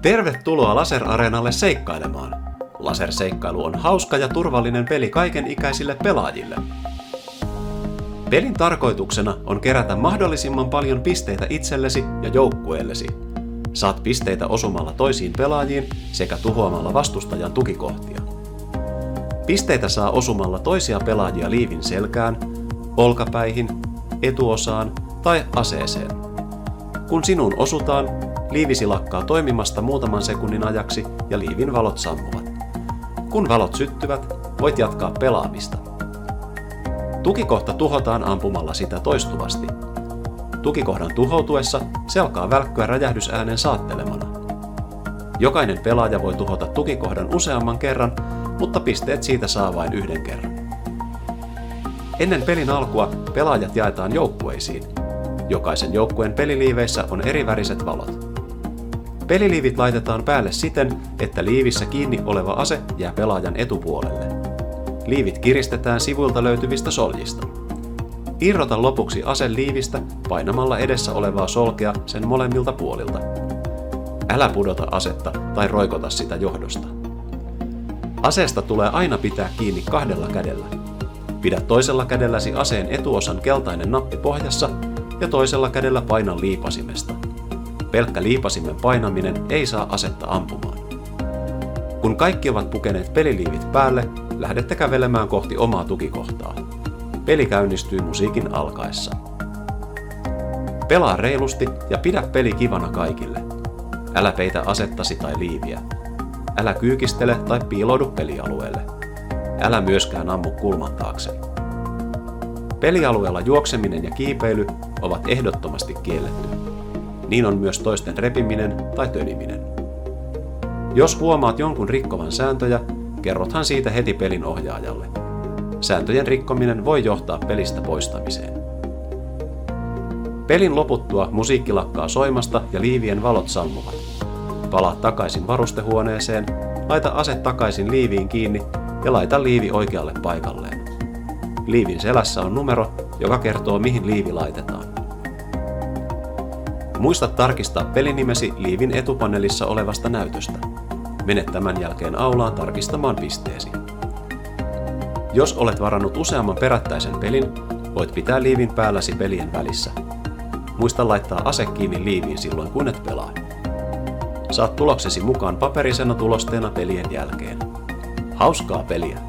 Tervetuloa Laser-areenalle seikkailemaan. Laserseikkailu on hauska ja turvallinen peli kaikenikäisille pelaajille. Pelin tarkoituksena on kerätä mahdollisimman paljon pisteitä itsellesi ja joukkueellesi. Saat pisteitä osumalla toisiin pelaajiin sekä tuhoamalla vastustajan tukikohtia. Pisteitä saa osumalla toisia pelaajia liivin selkään, olkapäihin, etuosaan tai aseeseen. Kun sinuun osutaan, liivisi lakkaa toimimasta muutaman sekunnin ajaksi ja liivin valot sammuvat. Kun valot syttyvät, voit jatkaa pelaamista. Tukikohta tuhotaan ampumalla sitä toistuvasti. Tukikohdan tuhoutuessa se alkaa välkkyä räjähdysäänen saattelemana. Jokainen pelaaja voi tuhota tukikohdan useamman kerran, mutta pisteet siitä saa vain yhden kerran. Ennen pelin alkua pelaajat jaetaan joukkueisiin. Jokaisen joukkueen peliliiveissä on eriväriset valot. Peliliivit laitetaan päälle siten, että liivissä kiinni oleva ase jää pelaajan etupuolelle. Liivit kiristetään sivuilta löytyvistä soljista. Irrota lopuksi ase liivistä painamalla edessä olevaa solkea sen molemmilta puolilta. Älä pudota asetta tai roikota sitä johdosta. Aseesta tulee aina pitää kiinni kahdella kädellä. Pidä toisella kädelläsi aseen etuosan keltainen nappi pohjassa ja toisella kädellä paina liipasimesta. Pelkkä liipasimen painaminen ei saa asetta ampumaan. Kun kaikki ovat pukeneet peliliivit päälle, lähdette kävelemään kohti omaa tukikohtaa. Peli käynnistyy musiikin alkaessa. Pelaa reilusti ja pidä peli kivana kaikille. Älä peitä asettasi tai liiviä. Älä kyykistele tai piiloudu pelialueelle. Älä myöskään ammu kulman taakse. Pelialueella juokseminen ja kiipeily ovat ehdottomasti kielletty. Niin on myös toisten repiminen tai töniminen. Jos huomaat jonkun rikkovan sääntöjä, kerrothan siitä heti pelin ohjaajalle. Sääntöjen rikkominen voi johtaa pelistä poistamiseen. Pelin loputtua musiikki lakkaa soimasta ja liivien valot sammuvat. Palaa takaisin varustehuoneeseen, laita ase takaisin liiviin kiinni ja laita liivi oikealle paikalleen. Liivin selässä on numero, joka kertoo mihin liivi laitetaan. Muista tarkistaa pelinimesi liivin etupaneelissa olevasta näytöstä. Mene tämän jälkeen aulaan tarkistamaan pisteesi. Jos olet varannut useamman perättäisen pelin, voit pitää liivin päälläsi pelien välissä. Muista laittaa ase kiinni liiviin silloin kun et pelaa. Saat tuloksesi mukaan paperisena tulosteena pelien jälkeen. Hauskaa peliä!